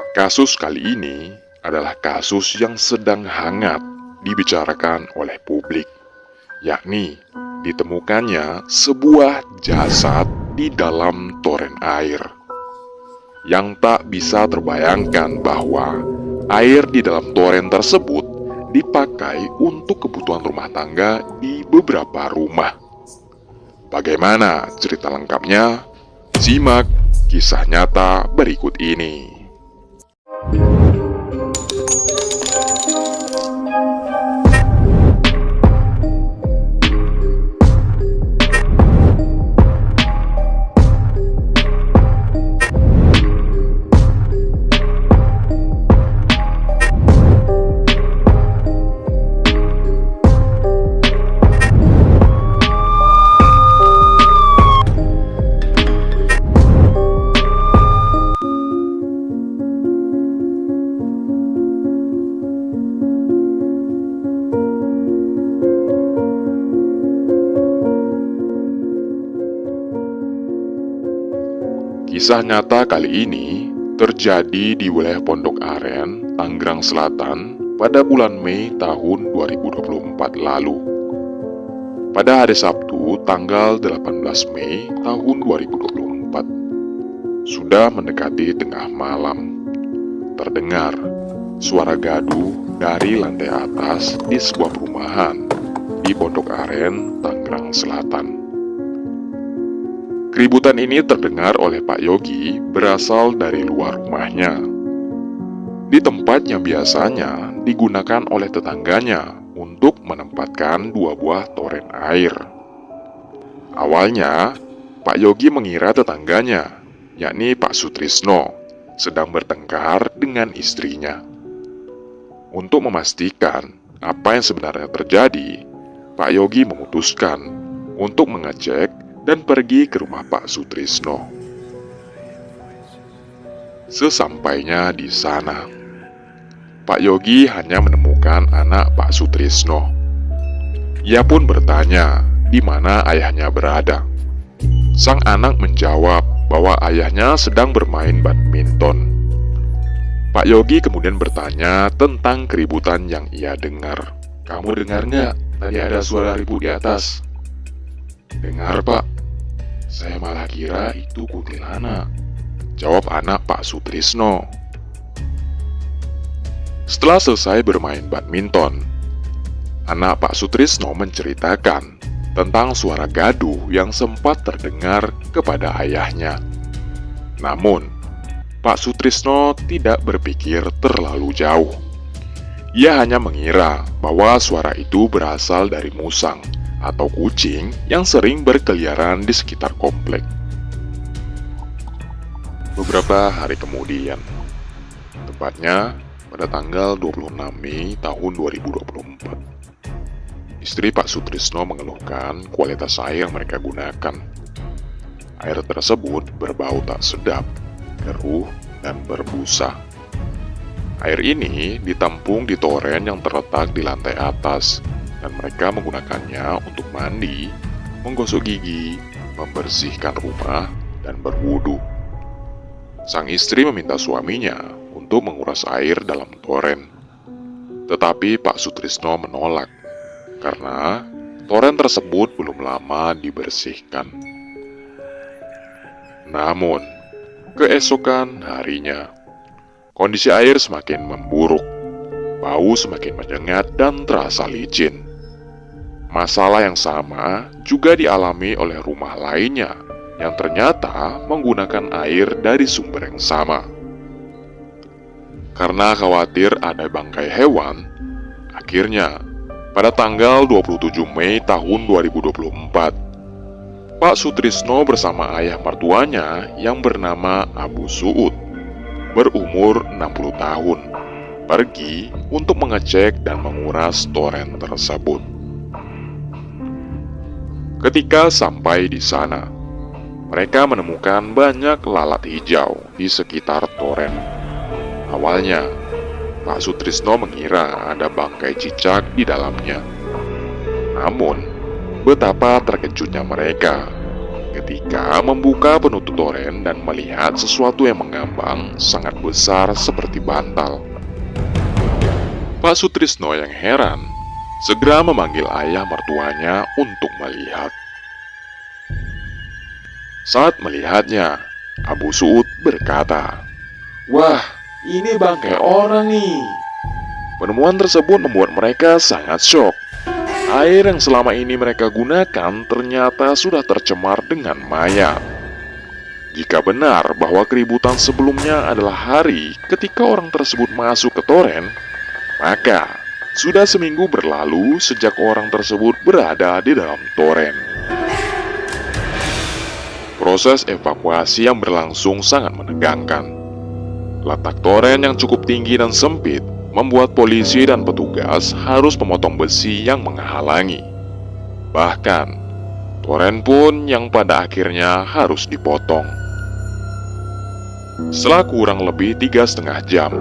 Kasus kali ini adalah kasus yang sedang hangat dibicarakan oleh publik, yakni ditemukannya sebuah jasad di dalam toren air. Yang tak bisa terbayangkan bahwa air di dalam toren tersebut dipakai untuk kebutuhan rumah tangga di beberapa rumah. Bagaimana cerita lengkapnya? Simak kisah nyata berikut ini. Kisah nyata kali ini terjadi di wilayah Pondok Aren, Tangerang Selatan pada bulan Mei tahun 2024 lalu. Pada hari Sabtu tanggal 18 Mei tahun 2024, sudah mendekati tengah malam, terdengar suara gaduh dari lantai atas di sebuah perumahan di Pondok Aren, Tangerang Selatan. Keributan ini terdengar oleh Pak Yogi berasal dari luar rumahnya, di tempat yang biasanya digunakan oleh tetangganya untuk menempatkan dua buah toren air. Awalnya, Pak Yogi mengira tetangganya, yakni Pak Sutrisno, sedang bertengkar dengan istrinya. Untuk memastikan apa yang sebenarnya terjadi, Pak Yogi memutuskan untuk mengecek dan pergi ke rumah Pak Sutrisno. Sesampainya di sana, Pak Yogi hanya menemukan anak Pak Sutrisno. Ia pun bertanya di mana ayahnya berada. Sang anak menjawab bahwa ayahnya sedang bermain badminton. Pak Yogi kemudian bertanya tentang keributan yang ia dengar. "Kamu dengar nggak? Tadi ada suara ribut di atas." "Dengar, Pak. Saya malah kira itu kuntilanak," jawab anak Pak Sutrisno. Setelah selesai bermain badminton, anak Pak Sutrisno menceritakan tentang suara gaduh yang sempat terdengar kepada ayahnya. Namun, Pak Sutrisno tidak berpikir terlalu jauh. Ia hanya mengira bahwa suara itu berasal dari musang atau kucing yang sering berkeliaran di sekitar komplek. Beberapa hari kemudian, tepatnya pada tanggal 26 Mei tahun 2024, istri Pak Sutrisno mengeluhkan kualitas air yang mereka gunakan. Air tersebut berbau tak sedap, keruh, dan berbusa. Air ini ditampung di toren yang terletak di lantai atas, dan mereka menggunakannya untuk mandi, menggosok gigi, membersihkan rumah, dan berwudu. Sang istri meminta suaminya untuk menguras air dalam toren. Tetapi Pak Sutrisno menolak, karena toren tersebut belum lama dibersihkan. Namun, keesokan harinya, kondisi air semakin memburuk. Bau semakin menyengat dan terasa licin. Masalah yang sama juga dialami oleh rumah lainnya yang ternyata menggunakan air dari sumber yang sama. Karena khawatir ada bangkai hewan, akhirnya pada tanggal 27 Mei tahun 2024, Pak Sutrisno bersama ayah mertuanya yang bernama Abu Suud, berumur 60 tahun, pergi untuk mengecek dan menguras toren tersebut. Ketika sampai di sana, mereka menemukan banyak lalat hijau di sekitar toren. Awalnya, Pak Sutrisno mengira ada bangkai cicak di dalamnya. Namun, betapa terkejutnya mereka seketika membuka penutup toren dan melihat sesuatu yang mengambang sangat besar seperti bantal. Pak Sutrisno yang heran segera memanggil ayah mertuanya untuk melihat. Saat melihatnya, Abu Suud berkata, "Wah, ini bangkai orang nih." Penemuan tersebut membuat mereka sangat syok. Air yang selama ini mereka gunakan ternyata sudah tercemar dengan mayat. Jika benar bahwa keributan sebelumnya adalah hari ketika orang tersebut masuk ke toren, maka sudah seminggu berlalu sejak orang tersebut berada di dalam toren. Proses evakuasi yang berlangsung sangat menegangkan. Letak toren yang cukup tinggi dan sempit membuat polisi dan petugas harus memotong besi yang menghalangi. Bahkan, toren pun yang pada akhirnya harus dipotong. Setelah kurang lebih 3,5 jam,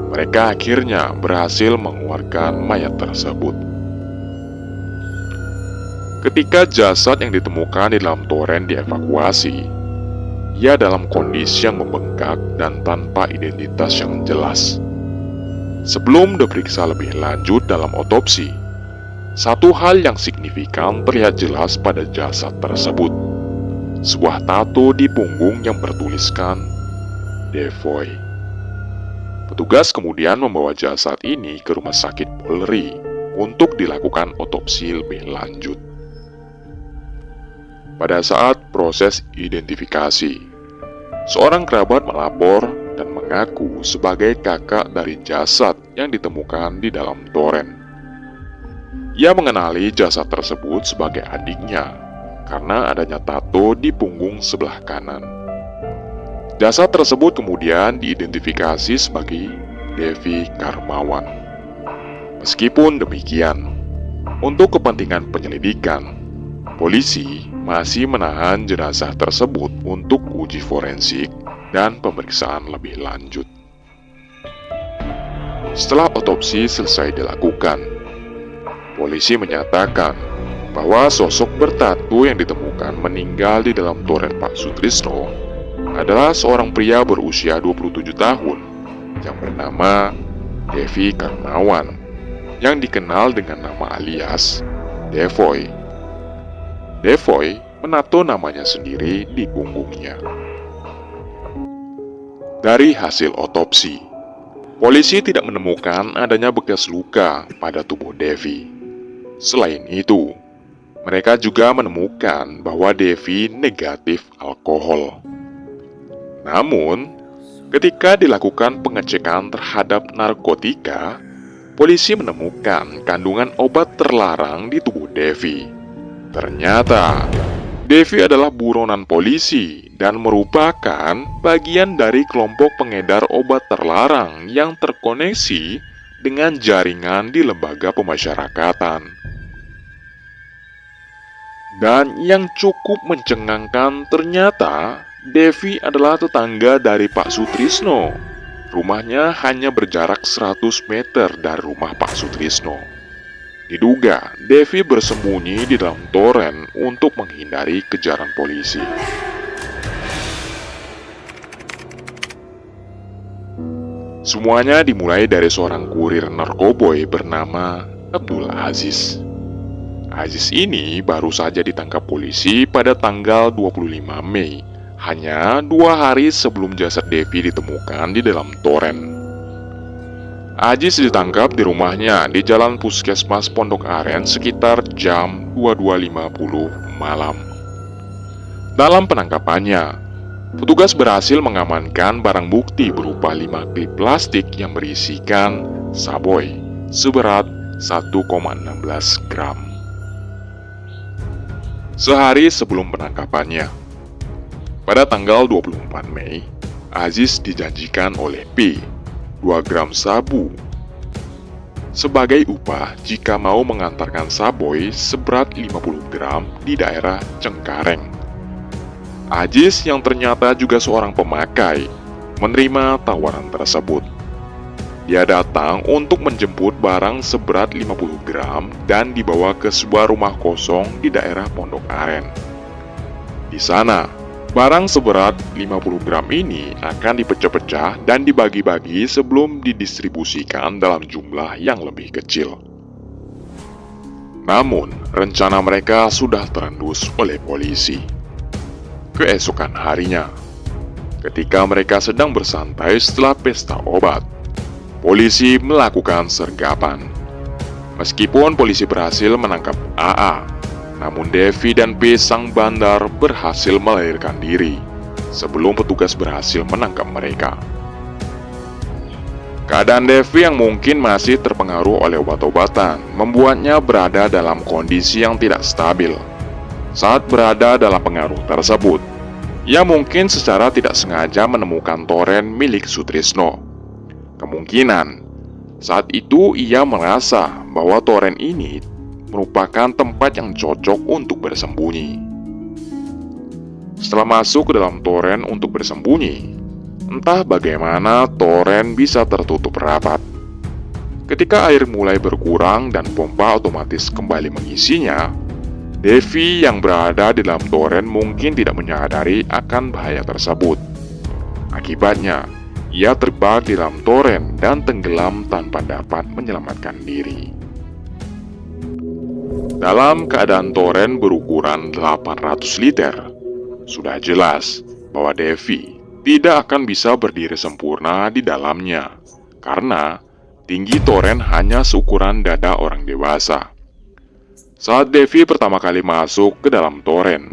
mereka akhirnya berhasil mengeluarkan mayat tersebut. Ketika jasad yang ditemukan di dalam toren dievakuasi, ia dalam kondisi yang membengkak dan tanpa identitas yang jelas. Sebelum diperiksa lebih lanjut dalam otopsi, satu hal yang signifikan terlihat jelas pada jasad tersebut. Sebuah tato di punggung yang bertuliskan Devoy. Petugas kemudian membawa jasad ini ke rumah sakit Polri untuk dilakukan otopsi lebih lanjut. Pada saat proses identifikasi, seorang kerabat melapor dan mengaku sebagai kakak dari jasad yang ditemukan di dalam toren. Ia mengenali jasad tersebut sebagai adiknya karena adanya tato di punggung sebelah kanan. Jasad tersebut kemudian diidentifikasi sebagai Devi Karmawan. Meskipun demikian, untuk kepentingan penyelidikan, polisi masih menahan jenazah tersebut untuk uji forensik dan pemeriksaan lebih lanjut. Setelah otopsi selesai dilakukan, polisi menyatakan bahwa sosok bertato yang ditemukan meninggal di dalam toren Pak Sutrisno adalah seorang pria berusia 27 tahun yang bernama Devi Karmawan, yang dikenal dengan nama alias Devoy. Devoy menato namanya sendiri di punggungnya. Dari hasil otopsi, polisi tidak menemukan adanya bekas luka pada tubuh Devi. Selain itu, mereka juga menemukan bahwa Devi negatif alkohol. Namun, ketika dilakukan pengecekan terhadap narkotika, polisi menemukan kandungan obat terlarang di tubuh Devi. Ternyata, Devi adalah buronan polisi dan merupakan bagian dari kelompok pengedar obat terlarang yang terkoneksi dengan jaringan di lembaga pemasyarakatan. Dan yang cukup mencengangkan, ternyata Devi adalah tetangga dari Pak Sutrisno. Rumahnya hanya berjarak 100 meter dari rumah Pak Sutrisno. Diduga Devi bersembunyi di dalam toren untuk menghindari kejaran polisi. Semuanya dimulai dari seorang kurir narkoboy bernama Abdul Aziz. Aziz ini baru saja ditangkap polisi pada tanggal 25 Mei, hanya 2 hari sebelum jasad Devi ditemukan di dalam toren. Aziz ditangkap di rumahnya di Jalan Puskesmas Pondok Aren sekitar jam 22.50 malam. Dalam penangkapannya, petugas berhasil mengamankan barang bukti berupa 5 klip plastik yang berisikan saboy seberat 1,16 gram. Sehari sebelum penangkapannya, pada tanggal 24 Mei, Aziz dijanjikan oleh P 2 gram sabu sebagai upah jika mau mengantarkan saboy seberat 50 gram di daerah Cengkareng. Aziz yang ternyata juga seorang pemakai menerima tawaran tersebut. Dia datang untuk menjemput barang seberat 50 gram dan dibawa ke sebuah rumah kosong di daerah Pondok Aren. Di sana, barang seberat 50 gram ini akan dipecah-pecah dan dibagi-bagi sebelum didistribusikan dalam jumlah yang lebih kecil. Namun, rencana mereka sudah terendus oleh polisi. Keesokan harinya, ketika mereka sedang bersantai setelah pesta obat, polisi melakukan sergapan. Meskipun polisi berhasil menangkap AA, namun Devi dan P sang bandar berhasil melarikan diri sebelum petugas berhasil menangkap mereka. Keadaan Devi yang mungkin masih terpengaruh oleh obat-obatan membuatnya berada dalam kondisi yang tidak stabil. Saat berada dalam pengaruh tersebut, ia mungkin secara tidak sengaja menemukan toren milik Sutrisno. Kemungkinan saat itu ia merasa bahwa toren ini merupakan tempat yang cocok untuk bersembunyi. Setelah masuk ke dalam toren untuk bersembunyi, entah bagaimana toren bisa tertutup rapat. Ketika air mulai berkurang dan pompa otomatis kembali mengisinya, Devi yang berada di dalam toren mungkin tidak menyadari akan bahaya tersebut. Akibatnya, ia terjebak di dalam toren dan tenggelam tanpa dapat menyelamatkan diri. Dalam keadaan toren berukuran 800 liter, sudah jelas bahwa Devi tidak akan bisa berdiri sempurna di dalamnya karena tinggi toren hanya seukuran dada orang dewasa. Saat Devi pertama kali masuk ke dalam toren,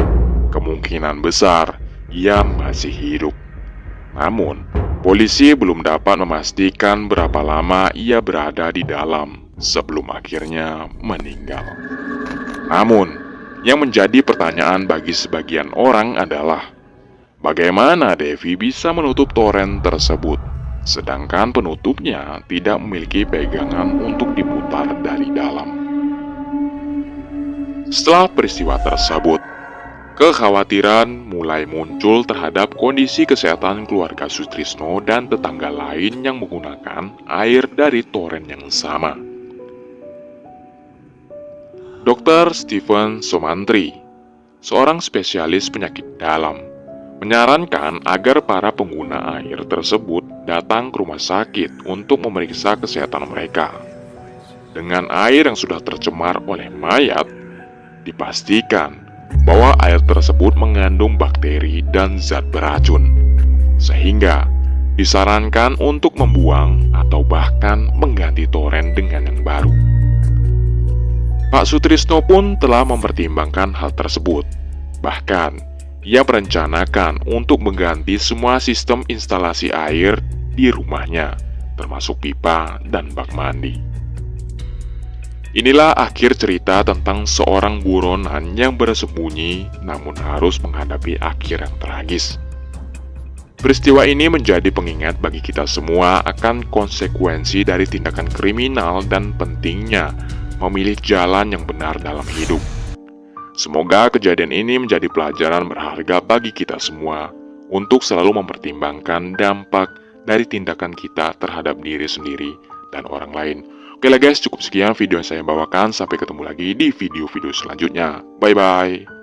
kemungkinan besar ia masih hidup. Namun, polisi belum dapat memastikan berapa lama ia berada di dalam sebelum akhirnya meninggal. Namun, yang menjadi pertanyaan bagi sebagian orang adalah bagaimana Devi bisa menutup toren tersebut, sedangkan penutupnya tidak memiliki pegangan untuk diputar dari dalam. Setelah peristiwa tersebut, kekhawatiran mulai muncul terhadap kondisi kesehatan keluarga Sutrisno dan tetangga lain yang menggunakan air dari toren yang sama. Dr. Stephen Somantri, seorang spesialis penyakit dalam, menyarankan agar para pengguna air tersebut datang ke rumah sakit untuk memeriksa kesehatan mereka. Dengan air yang sudah tercemar oleh mayat, dipastikan bahwa air tersebut mengandung bakteri dan zat beracun, sehingga disarankan untuk membuang atau bahkan mengganti toren dengan yang baru. Pak Sutrisno pun telah mempertimbangkan hal tersebut. Bahkan, ia merencanakan untuk mengganti semua sistem instalasi air di rumahnya, termasuk pipa dan bak mandi. Inilah akhir cerita tentang seorang buronan yang bersembunyi namun harus menghadapi akhir yang tragis. Peristiwa ini menjadi pengingat bagi kita semua akan konsekuensi dari tindakan kriminal dan pentingnya memilih jalan yang benar dalam hidup. Semoga kejadian ini menjadi pelajaran berharga bagi kita semua untuk selalu mempertimbangkan dampak dari tindakan kita terhadap diri sendiri dan orang lain. Oke lah guys, cukup sekian video yang saya bawakan. Sampai ketemu lagi di video-video selanjutnya. Bye-bye.